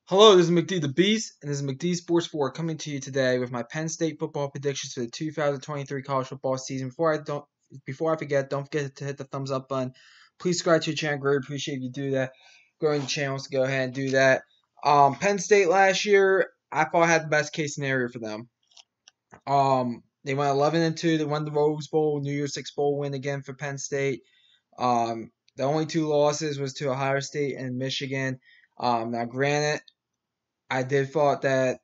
Hello, this is McD the Beast, and this is McD Sports 4 coming to you today with my Penn State football predictions for the 2023 college football season. Before I forget, don't forget to hit the thumbs up button. Please subscribe to the channel. Greatly appreciate if you do that. Growing the channels, go ahead and do that. Penn State last year, I thought had the best case scenario for them. They went 11-2. They won the Rose Bowl, New Year's Six Bowl win again for Penn State. The only two losses was to Ohio State and Michigan. Now, granted, I did thought that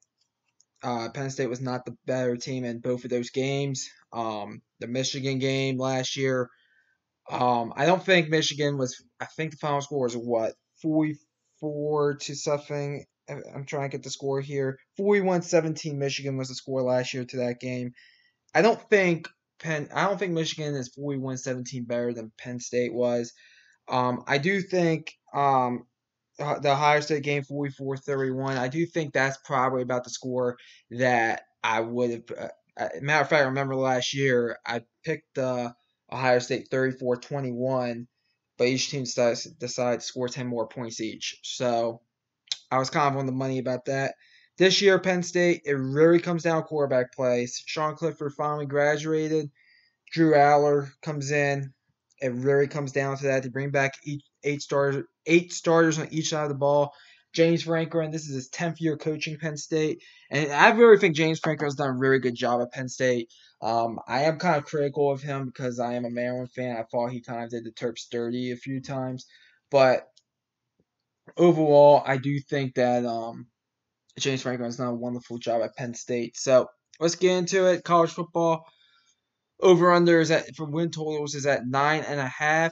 Penn State was not the better team in both of those games. The Michigan game last year, I don't think Michigan was. I think the final score was what 44 to something. I'm trying to get the score here. 41-17 Michigan was the score last year to that game. I don't think I don't think Michigan is 41-17 better than Penn State was. I do think the Ohio State game 44-31. I do think that's probably about the score that I would have. Matter of fact, I remember last year I picked Ohio State 34-21, but each team decided to score 10 more points each. So I was kind of on the money about that. This year, Penn State, it really comes down to quarterback play. Sean Clifford finally graduated. Drew Aller comes in. It really comes down to that. To bring back eight starters on each side of the ball. James Franklin, this is his 10th year coaching Penn State, and I really think James Franklin has done a really good job at Penn State. I am kind of critical of him because I am a Maryland fan. I thought he kind of did the Terps dirty a few times, but overall, I do think that James Franklin has done a wonderful job at Penn State. So let's get into it. College football. Over under is at for win totals is at 9.5.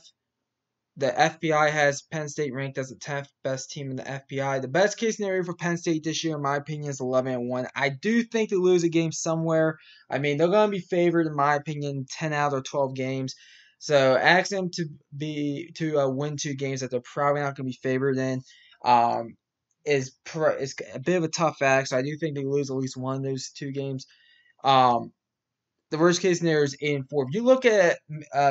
The FPI has Penn State ranked as the 10th best team in the FPI. The best case scenario for Penn State this year, in my opinion, is 11-1. I do think they lose a game somewhere. I mean, they're going to be favored, in my opinion, 10 out of 12 games. So ask them to win two games that they're probably not going to be favored in. Is a bit of a tough act. So I do think they lose at least one of those two games. Um, the worst case scenario is 8-4. If you look at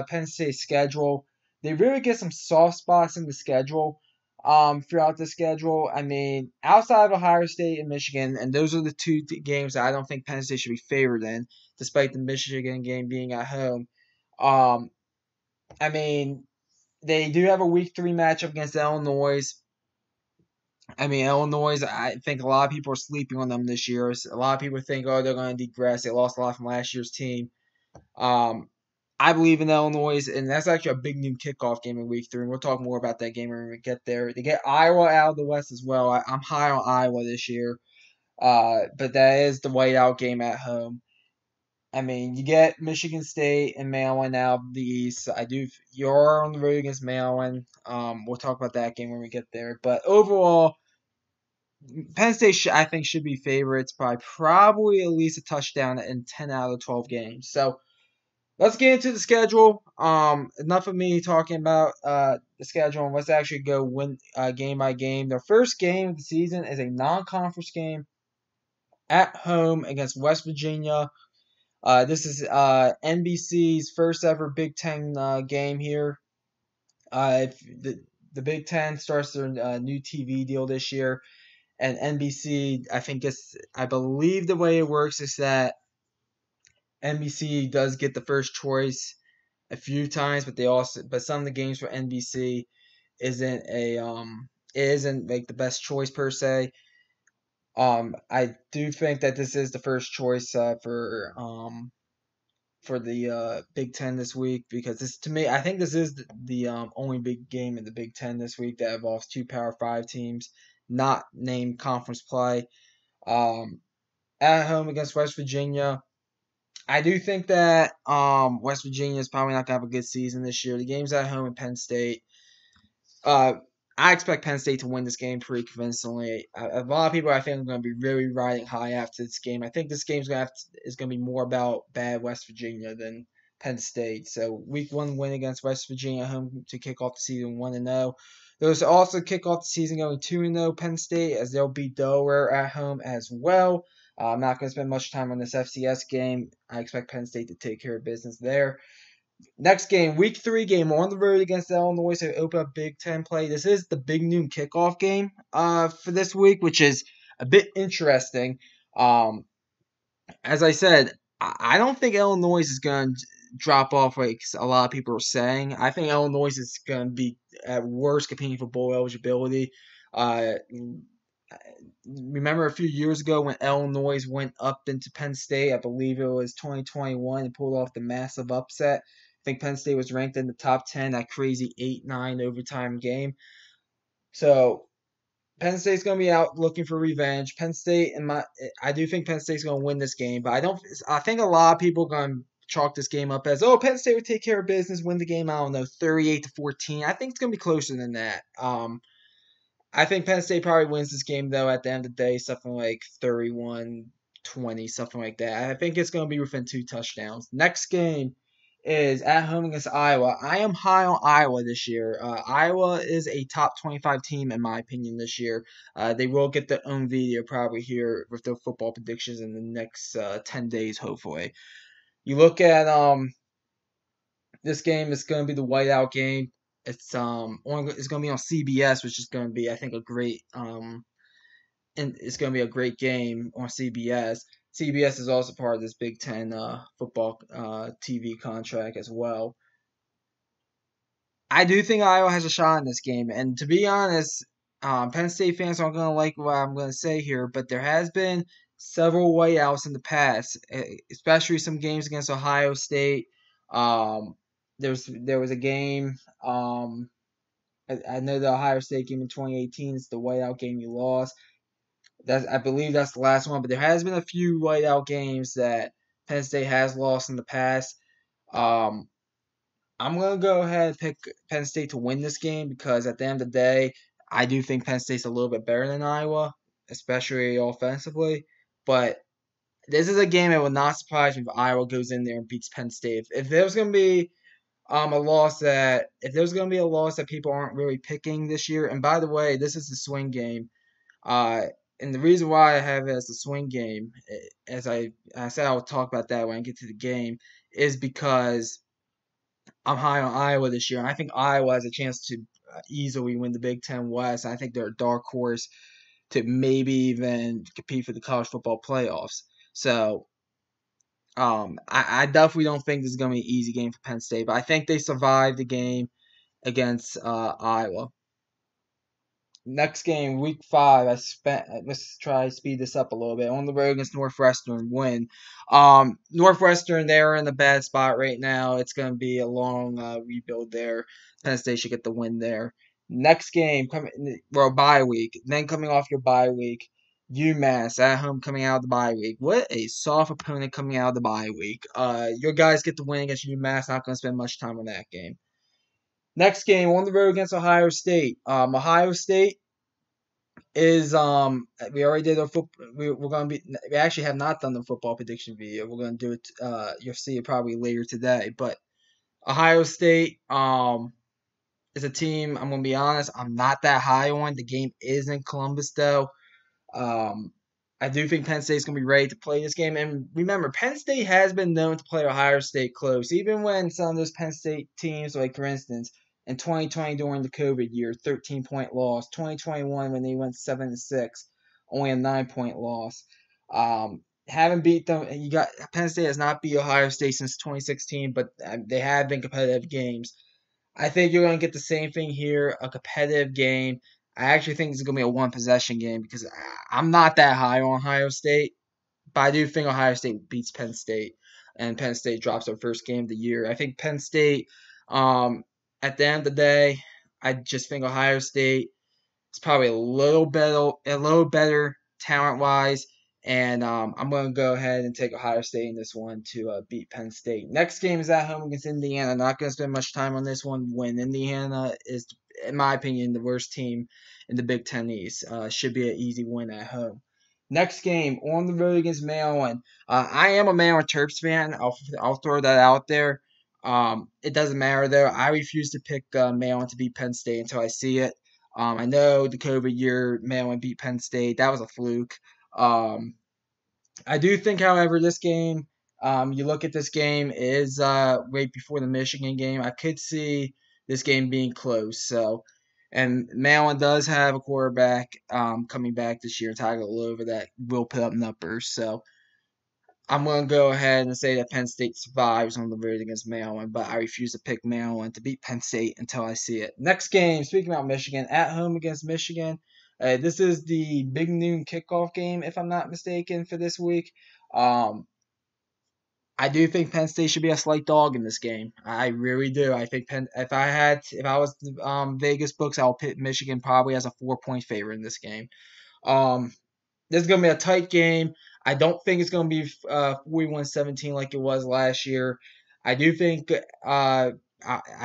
Penn State's schedule, they really get some soft spots in the schedule throughout the schedule. I mean, outside of Ohio State and Michigan, and those are the two games that I don't think Penn State should be favored in, despite the Michigan game being at home. Um, I mean, they do have a Week 3 matchup against Illinois. I mean, Illinois, I think a lot of people are sleeping on them this year. A lot of people think, oh, they're going to degress. They lost a lot from last year's team. Um, I believe in Illinois, and that's actually a big new kickoff game in Week 3. And we'll talk more about that game when we get there. They get Iowa out of the West as well. I'm high on Iowa this year, but that is the whiteout game at home. I mean, you get Michigan State and Maryland out of the East. You're on the road against Maryland. We'll talk about that game when we get there. But overall, Penn State, I think, should be favorites by probably at least a touchdown in 10 out of 12 games. So let's get into the schedule. Enough of me talking about the schedule, and let's actually go game by game. The first game of the season is a non-conference game at home against West Virginia. This is NBC's first ever Big Ten game here. If the Big Ten starts their new TV deal this year, and NBC, I believe the way it works is that NBC does get the first choice a few times, but some of the games for NBC isn't like the best choice per se. I do think that this is the first choice for the Big Ten this week, because this, to me, I think this is the only big game in the Big Ten this week that involves two Power 5 teams not named conference play. At home against West Virginia, I do think that West Virginia is probably not going to have a good season this year. The game's at home in Penn State. Uh, I expect Penn State to win this game pretty convincingly. A lot of people, I think, are going to be really riding high after this game. I think this game's is going to be more about bad West Virginia than Penn State. So Week 1 win against West Virginia at home to kick off the season 1-0. Those also kick off the season going 2-0 Penn State, as they'll beat Delaware at home as well. I'm not going to spend much time on this FCS game. I expect Penn State to take care of business there. Next game, week 3 game on the road against Illinois to open up Big Ten play. This is the big noon kickoff game for this week, which is a bit interesting. Um, as I said, I don't think Illinois is going to drop off like a lot of people are saying. I think Illinois is going to be at worst competing for bowl eligibility. Uh, Remember a few years ago when Illinois went up into Penn State? I believe it was 2021 and pulled off the massive upset. I think Penn State was ranked in the top 10, that crazy 8-9 overtime game. So Penn State's going to be out looking for revenge. I do think Penn State's going to win this game, but I think a lot of people are going to chalk this game up as, oh, Penn State would take care of business, win the game, I don't know, 38-14. I think it's going to be closer than that. I think Penn State probably wins this game, though, at the end of the day, something like 31-20, something like that. I think it's going to be within 2 touchdowns. Next game is at home against Iowa. I am high on Iowa this year. Iowa is a top 25 team, in my opinion, this year. They will get their own video probably here with their football predictions in the next 10 days, hopefully. You look at this game is going to be the whiteout game. It's going to be on CBS, which is going to be, I think, a great and it's going to be a great game on CBS. CBS is also part of this Big Ten football TV contract as well. I do think Iowa has a shot in this game, and to be honest, Penn State fans aren't going to like what I'm going to say here, but there has been several whiteouts in the past, especially some games against Ohio State. Um, there was a game. I know the Ohio State game in 2018 is the whiteout game you lost. I believe that's the last one, but there has been a few whiteout games that Penn State has lost in the past. Um, I'm gonna go ahead and pick Penn State to win this game because at the end of the day, I do think Penn State's a little bit better than Iowa, especially offensively. But this is a game that would not surprise me if Iowa goes in there and beats Penn State. If there's gonna be if there's gonna be a loss that people aren't really picking this year, and by the way, this is the swing game. Uh, and the reason why I have it as a swing game, as I said, I'll talk about that when I get to the game, is because I'm high on Iowa this year, and I think Iowa has a chance to easily win the Big Ten West. I think they're a dark horse to maybe even compete for the college football playoffs. So, I definitely don't think this is going to be an easy game for Penn State, but I think they survived the game against Iowa. Next game, week 5. Let's try to speed this up a little bit. On the road against Northwestern, win. Northwestern, they're in a bad spot right now. It's going to be a long rebuild there. Penn State should get the win there. Next game, bye week. Then coming off your bye week, UMass at home coming out of the bye week. What a soft opponent coming out of the bye week. Your guys get the win against UMass. Not going to spend much time on that game. Next game on the road against Ohio State. Ohio State is we already did our football. We're gonna be we actually have not done the football prediction video. We're gonna do it. You'll see it probably later today. But Ohio State is a team. I'm gonna be honest. I'm not that high on. The game is in Columbus though. Um, I do think Penn State's going to be ready to play this game. And remember, Penn State has been known to play Ohio State close, even when some of those Penn State teams, like for instance, in 2020 during the COVID year, 13-point loss. 2021 when they went 7-6, only a 9-point loss. Haven't beat them. Penn State has not beat Ohio State since 2016, but they have been competitive games. I think you're going to get the same thing here, a competitive game. I actually think this is going to be a one-possession game because I'm not that high on Ohio State, but I do think Ohio State beats Penn State, and Penn State drops their first game of the year. I think Penn State, at the end of the day, I just think Ohio State is probably a little better talent-wise, and I'm going to go ahead and take Ohio State in this one to beat Penn State. Next game is at home against Indiana. Not going to spend much time on this one. When Indiana is, in my opinion, the worst team in the Big Ten East, should be an easy win at home. Next game on the road against Maryland. I am a Maryland Terps fan. I'll throw that out there. It doesn't matter though. I refuse to pick Maryland to beat Penn State until I see it. I know the COVID year Maryland beat Penn State. That was a fluke. I do think, however, this game You look at this game, it is right before the Michigan game. I could see this game being close. So, and Maryland does have a quarterback coming back this year, Tagovailoa, that will put up numbers. So, I'm going to go ahead and say that Penn State survives on the road against Maryland, but I refuse to pick Maryland to beat Penn State until I see it. Next game, speaking about Michigan, at home against Michigan. This is the big noon kickoff game, if I'm not mistaken, for this week. Um, I do think Penn State should be a slight dog in this game. I really do. I think if I was Vegas books, I'll put Michigan probably as a 4-point favorite in this game. Um, this is going to be a tight game. I don't think it's going to be 41-17 like it was last year. I do think I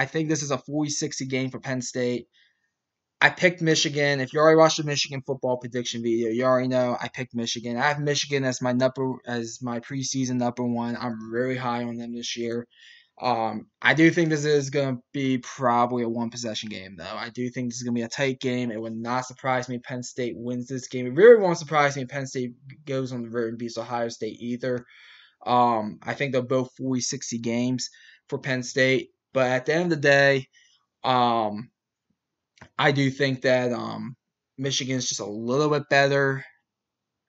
think this is a 40-60 game for Penn State. I picked Michigan. If you already watched the Michigan football prediction video, you already know I picked Michigan. I have Michigan as my preseason number one. I'm really high on them this year. I do think this is going to be probably a one-possession game, though. I do think this is going to be a tight game. It would not surprise me if Penn State wins this game. It really won't surprise me if Penn State goes on the road and beats Ohio State either. I think they're both 40-60 games for Penn State. But at the end of the day, I do think that Michigan's just a little bit better.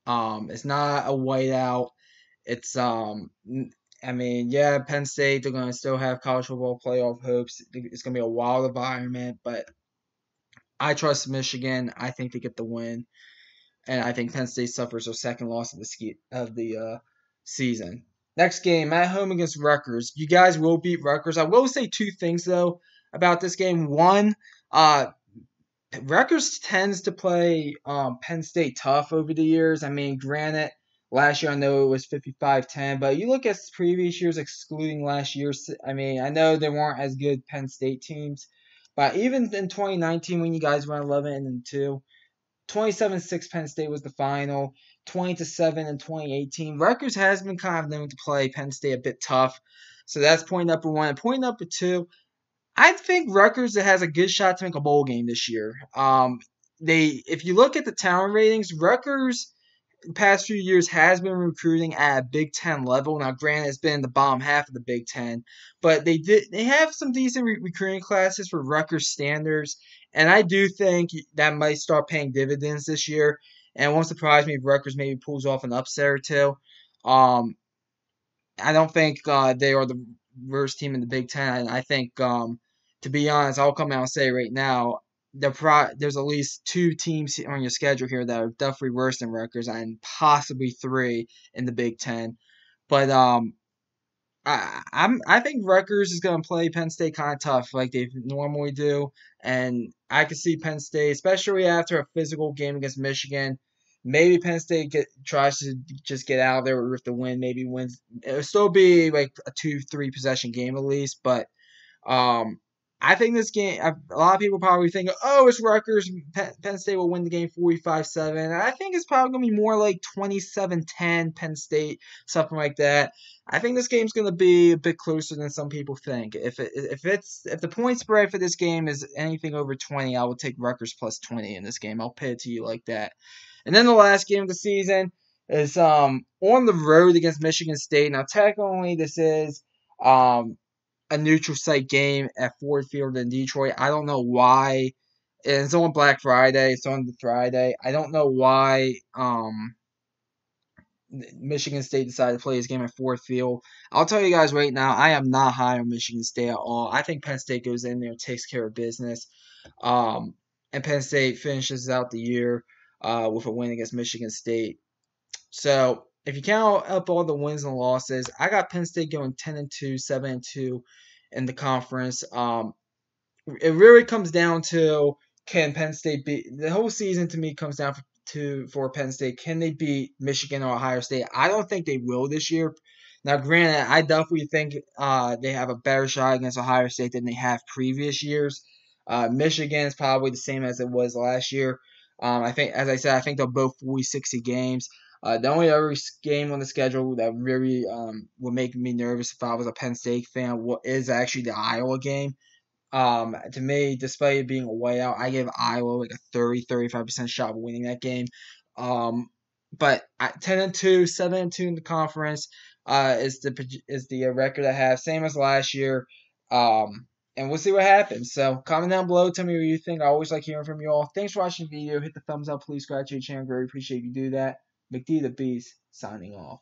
It's not a whiteout. It's I mean, yeah, Penn State, they're gonna still have college football playoff hopes. It's gonna be a wild environment, but I trust Michigan. I think they get the win, and I think Penn State suffers their second loss of the season. Next game at home against Rutgers. You guys will beat Rutgers. I will say two things though about this game. One, Rutgers tends to play Penn State tough over the years. I mean, granted, last year I know it was 55-10, but you look at previous years, excluding last year, I mean, I know they weren't as good Penn State teams, but even in 2019 when you guys went 11-2, 27-6 Penn State was the final, 20-7 in 2018. Rutgers has been kind of known to play Penn State a bit tough, so that's point number one. And point number two, I think Rutgers has a good shot to make a bowl game this year. If you look at the talent ratings, Rutgers the past few years has been recruiting at a Big Ten level. Now, granted, it's been in the bottom half of the Big Ten, but they have some decent recruiting classes for Rutgers standards, and I do think that might start paying dividends this year. And it won't surprise me if Rutgers maybe pulls off an upset or two. Um, I don't think they are the worst team in the Big Ten. I think, to be honest, I'll come out and say right now, there's at least two teams on your schedule here that are definitely worse than Rutgers, and possibly three in the Big Ten. But I think Rutgers is going to play Penn State kind of tough like they normally do, and I can see Penn State, especially after a physical game against Michigan. Maybe Penn State tries to just get out of there with the win. Maybe wins. It'll still be like a 2-3 possession game at least, but um, I think this game. A lot of people probably think, oh, it's Rutgers. Penn State will win the game 45-7. I think it's probably gonna be more like 27-10 Penn State, something like that. I think this game's gonna be a bit closer than some people think. If the point spread for this game is anything over 20, I will take Rutgers plus 20 in this game. I'll pay it to you like that. And then the last game of the season is on the road against Michigan State. Now, technically, this is a neutral site game at Ford Field in Detroit. I don't know why. And it's on Black Friday. It's on the Friday. I don't know why Michigan State decided to play this game at Ford Field. I'll tell you guys right now, I am not high on Michigan State at all. I think Penn State goes in there and takes care of business. And Penn State finishes out the year with a win against Michigan State. So if you count up all the wins and losses, I got Penn State going 10-2, 7-2 in the conference. It really comes down to, can Penn State beat the whole season? To me, comes down for Penn State. Can they beat Michigan or Ohio State? I don't think they will this year. Now, granted, I definitely think they have a better shot against Ohio State than they have previous years. Michigan is probably the same as it was last year. I think, as I said, I think they're both 40-60 games. The only other game on the schedule that really would make me nervous if I was a Penn State fan is actually the Iowa game. To me, despite it being a whiteout, I give Iowa like a 30-35% shot of winning that game. But 10-2, 7-2 in the conference. is the record I have, same as last year. And we'll see what happens. So comment down below, tell me what you think. I always like hearing from you all. Thanks for watching the video. Hit the thumbs up, please subscribe to the channel. Very appreciate you do that. McD the Beast signing off.